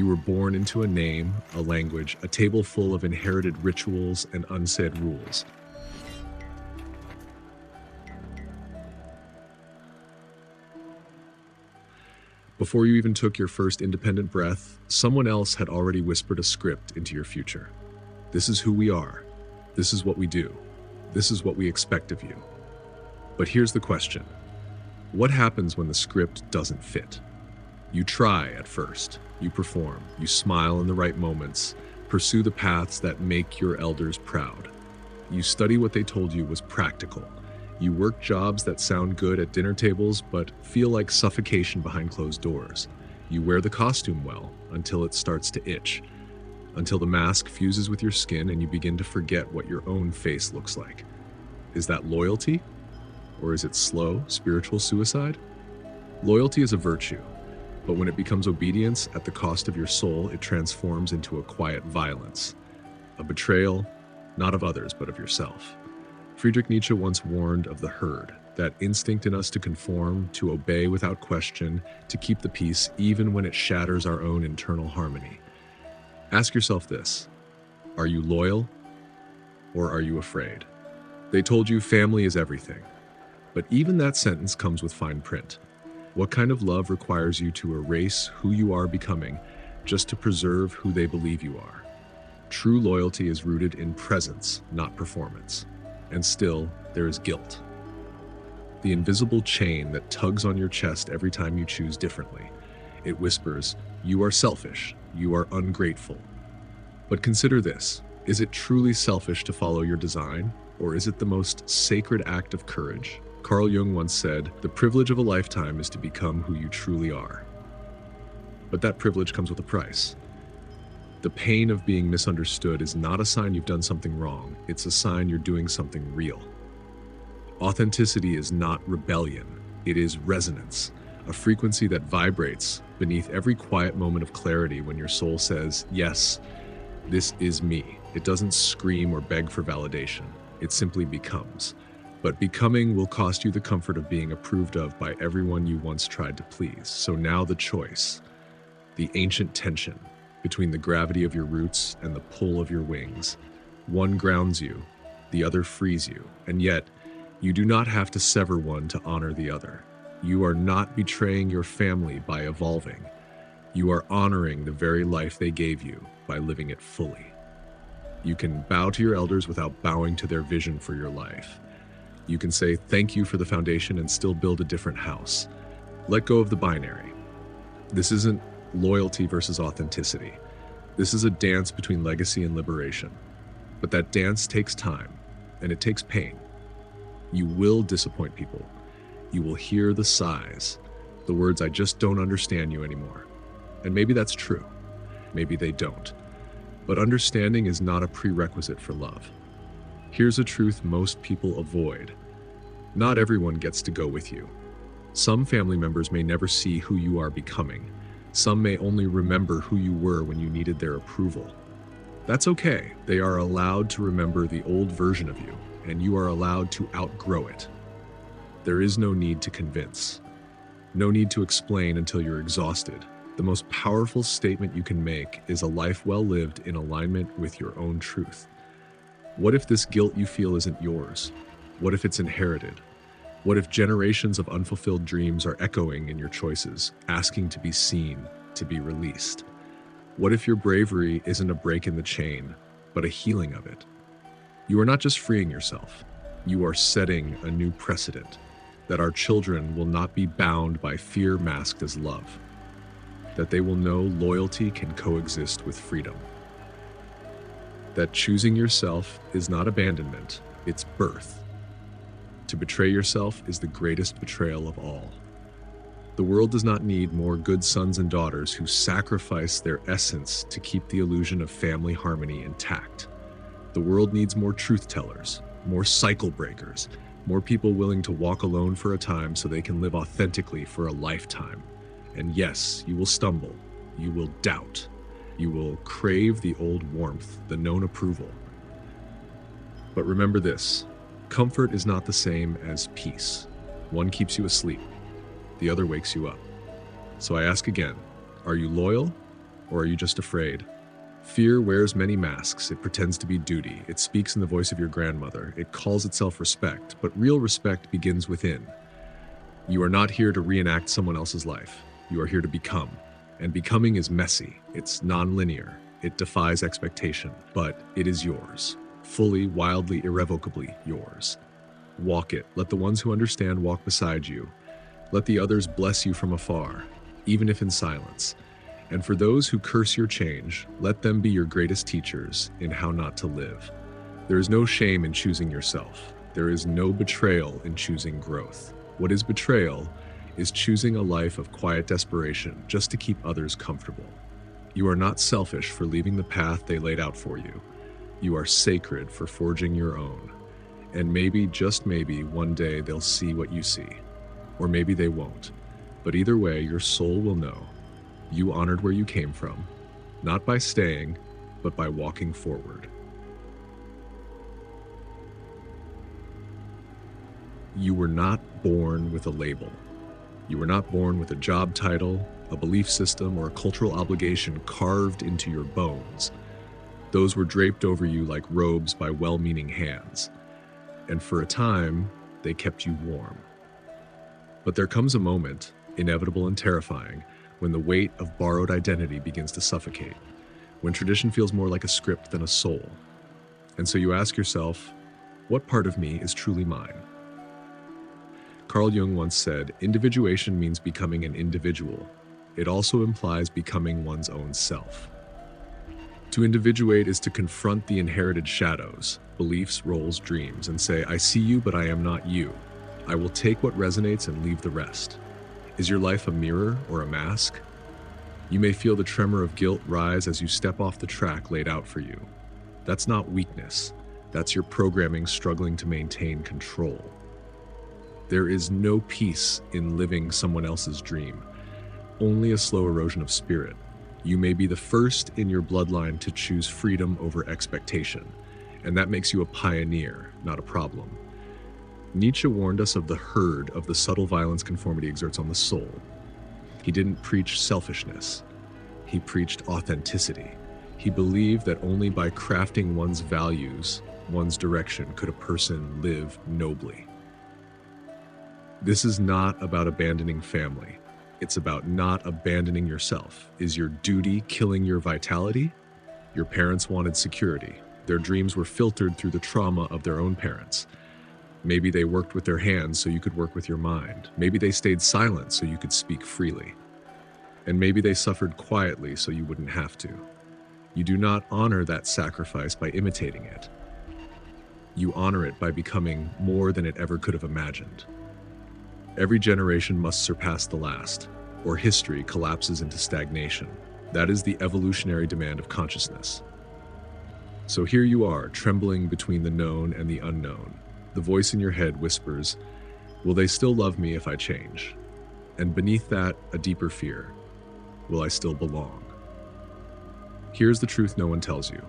You were born into a name, a language, a table full of inherited rituals and unsaid rules. Before you even took your first independent breath, someone else had already whispered a script into your future. This is who we are. This is what we do. This is what we expect of you. But here's the question. What happens when the script doesn't fit? You try at first. You perform. You smile in the right moments. Pursue the paths that make your elders proud. You study what they told you was practical. You work jobs that sound good at dinner tables but feel like suffocation behind closed doors. You wear the costume well until it starts to itch, until the mask fuses with your skin and you begin to forget what your own face looks like. Is that loyalty? Or is it slow, spiritual suicide? Loyalty is a virtue, but when it becomes obedience at the cost of your soul, it transforms into a quiet violence, a betrayal, not of others, but of yourself. Friedrich Nietzsche once warned of the herd, that instinct in us to conform, to obey without question, to keep the peace even when it shatters our own internal harmony. Ask yourself this: are you loyal or are you afraid? They told you family is everything, but even that sentence comes with fine print. What kind of love requires you to erase who you are becoming just to preserve who they believe you are? True loyalty is rooted in presence, not performance. And still, there is guilt. The invisible chain that tugs on your chest every time you choose differently. It whispers, you are selfish, you are ungrateful. But consider this, is it truly selfish to follow your design, or is it the most sacred act of courage? Carl Jung once said, the privilege of a lifetime is to become who you truly are. But that privilege comes with a price. The pain of being misunderstood is not a sign you've done something wrong, it's a sign you're doing something real. Authenticity is not rebellion, it is resonance, a frequency that vibrates beneath every quiet moment of clarity when your soul says, yes, this is me. It doesn't scream or beg for validation, it simply becomes. But becoming will cost you the comfort of being approved of by everyone you once tried to please. So now the choice, the ancient tension between the gravity of your roots and the pull of your wings. One grounds you, the other frees you, and yet you do not have to sever one to honor the other. You are not betraying your family by evolving. You are honoring the very life they gave you by living it fully. You can bow to your elders without bowing to their vision for your life. You can say thank you for the foundation and still build a different house. Let go of the binary. This isn't loyalty versus authenticity. This is a dance between legacy and liberation. But that dance takes time, and it takes pain. You will disappoint people. You will hear the sighs, the words, I just don't understand you anymore. And maybe that's true. Maybe they don't. But understanding is not a prerequisite for love. Here's a truth most people avoid. Not everyone gets to go with you. Some family members may never see who you are becoming. Some may only remember who you were when you needed their approval. That's okay. They are allowed to remember the old version of you, and you are allowed to outgrow it. There is no need to convince. No need to explain until you're exhausted. The most powerful statement you can make is a life well lived in alignment with your own truth. What if this guilt you feel isn't yours? What if it's inherited? What if generations of unfulfilled dreams are echoing in your choices, asking to be seen, to be released? What if your bravery isn't a break in the chain, but a healing of it? You are not just freeing yourself, you are setting a new precedent, that our children will not be bound by fear masked as love, that they will know loyalty can coexist with freedom, that choosing yourself is not abandonment, it's birth. To betray yourself is the greatest betrayal of all. The world does not need more good sons and daughters who sacrifice their essence to keep the illusion of family harmony intact. The world needs more truth tellers, more cycle breakers, more people willing to walk alone for a time so they can live authentically for a lifetime. And yes, you will stumble, you will doubt, you will crave the old warmth, the known approval. But remember this. Comfort is not the same as peace. One keeps you asleep, the other wakes you up. So I ask again, are you loyal Or are you just afraid? Fear wears many masks. It pretends to be duty. It speaks in the voice of your grandmother. It calls itself respect, but real respect begins within. You are not here to reenact someone else's life. You are here to become. And becoming is messy. It's non-linear. It defies expectation, but it is yours. Fully, wildly, irrevocably yours. Walk it. Let the ones who understand walk beside you. Let the others bless you from afar, even if in silence. And for those who curse your change, let them be your greatest teachers in how not to live. There is no shame in choosing yourself. There is no betrayal in choosing growth. What is betrayal is choosing a life of quiet desperation just to keep others comfortable. You are not selfish for leaving the path they laid out for you. You are sacred for forging your own. And maybe, just maybe, one day they'll see what you see. Or maybe they won't. But either way, your soul will know. You honored where you came from, not by staying, but by walking forward. You were not born with a label. You were not born with a job title, a belief system, or a cultural obligation carved into your bones. Those were draped over you like robes by well-meaning hands. And for a time, they kept you warm. But there comes a moment, inevitable and terrifying, when the weight of borrowed identity begins to suffocate, when tradition feels more like a script than a soul. And so you ask yourself, what part of me is truly mine? Carl Jung once said, individuation means becoming an individual. It also implies becoming one's own self. To individuate is to confront the inherited shadows, beliefs, roles, dreams, and say, I see you, but I am not you. I will take what resonates and leave the rest. Is your life a mirror or a mask? You may feel the tremor of guilt rise as you step off the track laid out for you. That's not weakness. That's your programming struggling to maintain control. There is no peace in living someone else's dream, only a slow erosion of spirit. You may be the first in your bloodline to choose freedom over expectation, and that makes you a pioneer, not a problem. Nietzsche warned us of the herd of the subtle violence conformity exerts on the soul. He didn't preach selfishness. He preached authenticity. He believed that only by crafting one's values, one's direction, could a person live nobly. This is not about abandoning family. It's about not abandoning yourself. Is your duty killing your vitality? Your parents wanted security. Their dreams were filtered through the trauma of their own parents. Maybe they worked with their hands so you could work with your mind. Maybe they stayed silent so you could speak freely. And maybe they suffered quietly so you wouldn't have to. You do not honor that sacrifice by imitating it. You honor it by becoming more than it ever could have imagined. Every generation must surpass the last, or history collapses into stagnation. That is the evolutionary demand of consciousness. So here you are, trembling between the known and the unknown. The voice in your head whispers, will they still love me if I change? And beneath that, a deeper fear, will I still belong? Here's the truth no one tells you.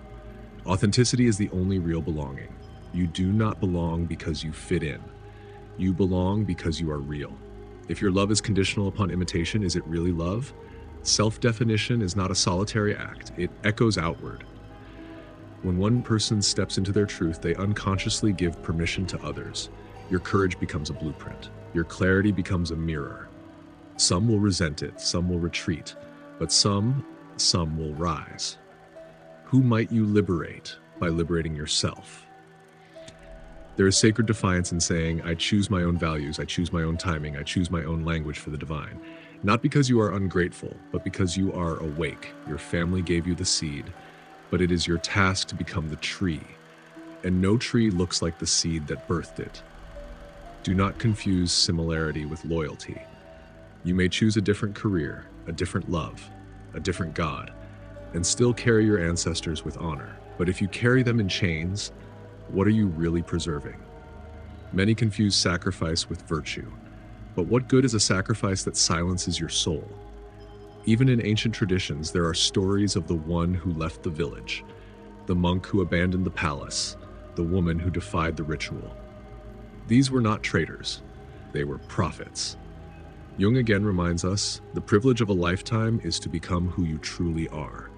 Authenticity is the only real belonging. You do not belong because you fit in. You belong because you are real. If your love is conditional upon imitation, is it really love? Self-definition is not a solitary act. It echoes outward. When one person steps into their truth, they unconsciously give permission to others. Your courage becomes a blueprint. Your clarity becomes a mirror. Some will resent it, some will retreat, but some will rise. Who might you liberate by liberating yourself? There is sacred defiance in saying, I choose my own values, I choose my own timing, I choose my own language for the divine. Not because you are ungrateful, but because you are awake. Your family gave you the seed, but it is your task to become the tree, and no tree looks like the seed that birthed it. Do not confuse similarity with loyalty. You may choose a different career, a different love, a different God, and still carry your ancestors with honor. But if you carry them in chains, what are you really preserving? Many confuse sacrifice with virtue, but what good is a sacrifice that silences your soul? Even in ancient traditions, there are stories of the one who left the village, the monk who abandoned the palace, the woman who defied the ritual. These were not traitors, they were prophets. Jung again reminds us, the privilege of a lifetime is to become who you truly are.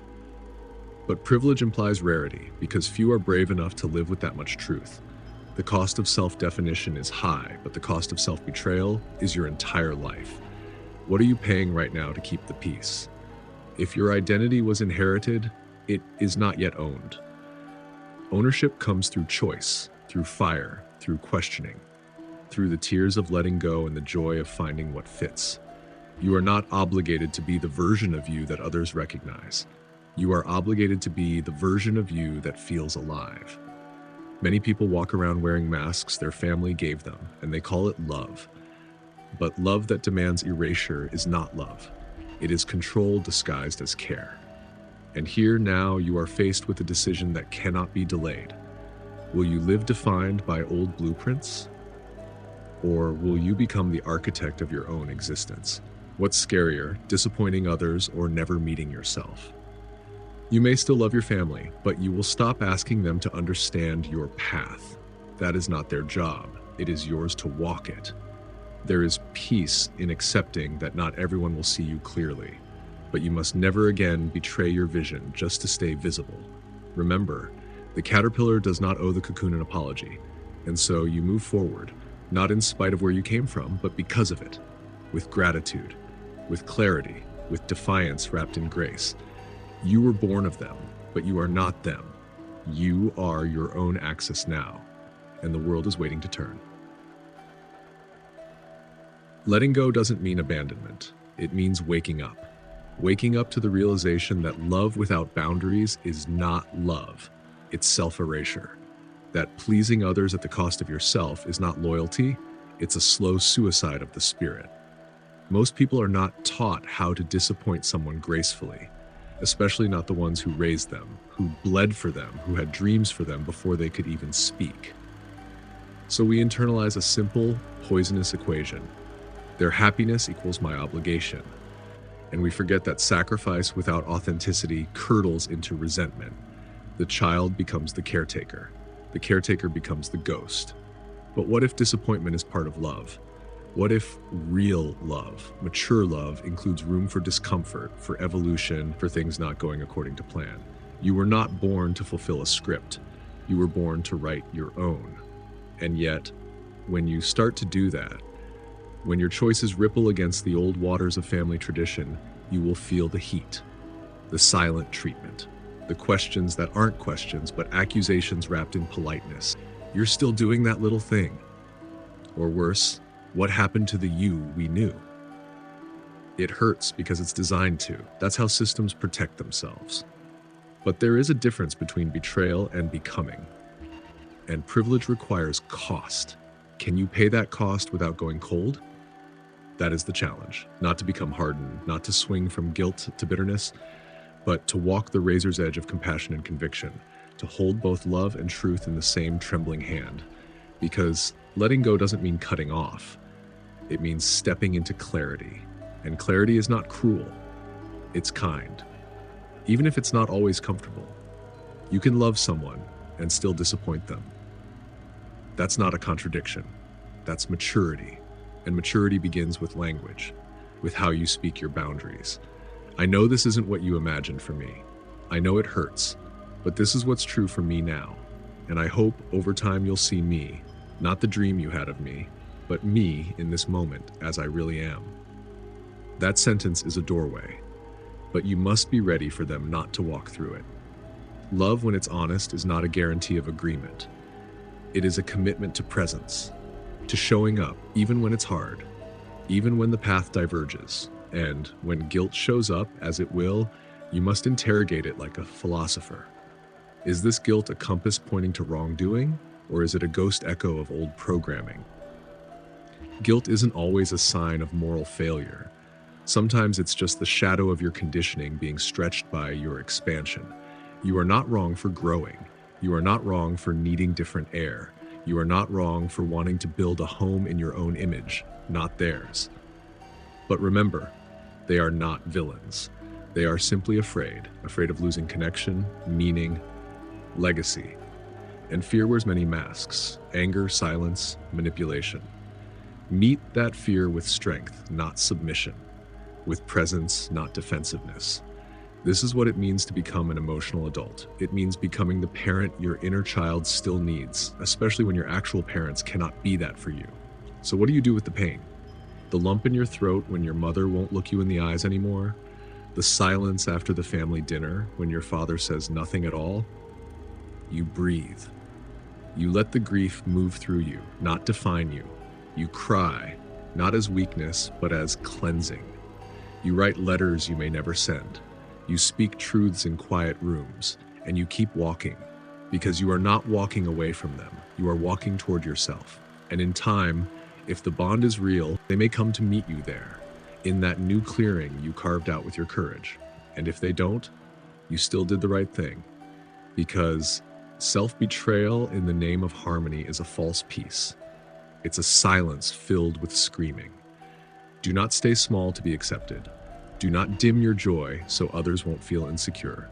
But privilege implies rarity, because few are brave enough to live with that much truth. The cost of self-definition is high, but the cost of self-betrayal is your entire life. What are you paying right now to keep the peace? If your identity was inherited, it is not yet owned. Ownership comes through choice, through fire, through questioning, through the tears of letting go and the joy of finding what fits. You are not obligated to be the version of you that others recognize. You are obligated to be the version of you that feels alive. Many people walk around wearing masks their family gave them, and they call it love. But love that demands erasure is not love. It is control disguised as care. And here now you are faced with a decision that cannot be delayed. Will you live defined by old blueprints? Or will you become the architect of your own existence? What's scarier, disappointing others or never meeting yourself? You may still love your family, but you will stop asking them to understand your path. That is not their job. It is yours to walk it. There is peace in accepting that not everyone will see you clearly, but you must never again betray your vision just to stay visible. Remember, the caterpillar does not owe the cocoon an apology, and so you move forward, not in spite of where you came from, but because of it, with gratitude, with clarity, with defiance wrapped in grace. You were born of them, but you are not them. You are your own axis now, and the world is waiting to turn. Letting go doesn't mean abandonment. It means waking up. Waking up to the realization that love without boundaries is not love. It's self-erasure. That pleasing others at the cost of yourself is not loyalty. It's a slow suicide of the spirit. Most people are not taught how to disappoint someone gracefully, especially not the ones who raised them, who bled for them, who had dreams for them before they could even speak. So we internalize a simple, poisonous equation. Their happiness equals my obligation. And we forget that sacrifice without authenticity curdles into resentment. The child becomes the caretaker. The caretaker becomes the ghost. But what if disappointment is part of love? What if real love, mature love, includes room for discomfort, for evolution, for things not going according to plan? You were not born to fulfill a script. You were born to write your own. And yet, when you start to do that, when your choices ripple against the old waters of family tradition, you will feel the heat, the silent treatment, the questions that aren't questions, but accusations wrapped in politeness. You're still doing that little thing. Or worse, what happened to the you we knew? It hurts because it's designed to. That's how systems protect themselves. But there is a difference between betrayal and becoming. And privilege requires cost. Can you pay that cost without going cold? That is the challenge. Not to become hardened, not to swing from guilt to bitterness, but to walk the razor's edge of compassion and conviction, to hold both love and truth in the same trembling hand. Because letting go doesn't mean cutting off. It means stepping into clarity. And clarity is not cruel. It's kind. Even if it's not always comfortable. You can love someone and still disappoint them. That's not a contradiction. That's maturity. And maturity begins with language, with how you speak your boundaries. I know this isn't what you imagined for me. I know it hurts, but this is what's true for me now. And I hope over time you'll see me, not the dream you had of me, but me in this moment as I really am. That sentence is a doorway, but you must be ready for them not to walk through it. Love, when it's honest, is not a guarantee of agreement. It is a commitment to presence, to showing up even when it's hard, even when the path diverges. And when guilt shows up, as it will, you must interrogate it like a philosopher. Is this guilt a compass pointing to wrongdoing, or is it a ghost echo of old programming? Guilt isn't always a sign of moral failure. Sometimes it's just the shadow of your conditioning being stretched by your expansion. You are not wrong for growing. You are not wrong for needing different air. You are not wrong for wanting to build a home in your own image, not theirs. But remember, they are not villains. They are simply afraid of losing connection, meaning, legacy. And fear wears many masks: anger, silence, manipulation. Meet that fear with strength, not submission, with presence, not defensiveness. This is what it means to become an emotional adult. It means becoming the parent your inner child still needs, especially when your actual parents cannot be that for you. So what do you do with the pain? The lump in your throat when your mother won't look you in the eyes anymore? The silence after the family dinner when your father says nothing at all? You breathe. You let the grief move through you, not define you. You cry, not as weakness, but as cleansing. You write letters you may never send. You speak truths in quiet rooms, and you keep walking, because you are not walking away from them. You are walking toward yourself. And in time, if the bond is real, they may come to meet you there, in that new clearing you carved out with your courage. And if they don't, you still did the right thing, because self-betrayal in the name of harmony is a false peace. It's a silence filled with screaming. Do not stay small to be accepted. Do not dim your joy so others won't feel insecure.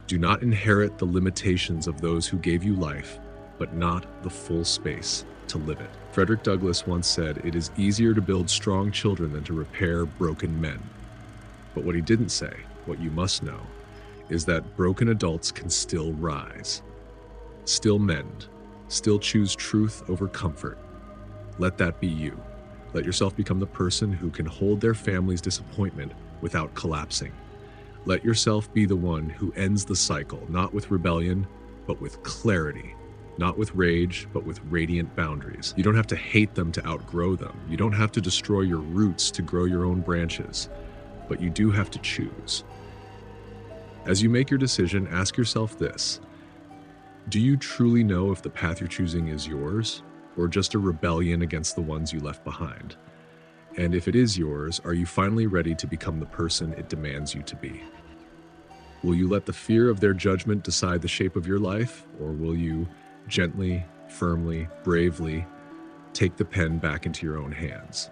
Do not inherit the limitations of those who gave you life, but not the full space to live it. Frederick Douglass once said, "It is easier to build strong children than to repair broken men." But what he didn't say, what you must know, is that broken adults can still rise, still mend, still choose truth over comfort. Let that be you. Let yourself become the person who can hold their family's disappointment without collapsing. Let yourself be the one who ends the cycle, not with rebellion, but with clarity. Not with rage, but with radiant boundaries. You don't have to hate them to outgrow them. You don't have to destroy your roots to grow your own branches, but you do have to choose. As you make your decision, ask yourself this: do you truly know if the path you're choosing is yours, or just a rebellion against the ones you left behind? And if it is yours, are you finally ready to become the person it demands you to be? Will you let the fear of their judgment decide the shape of your life, or will you gently, firmly, bravely take the pen back into your own hands?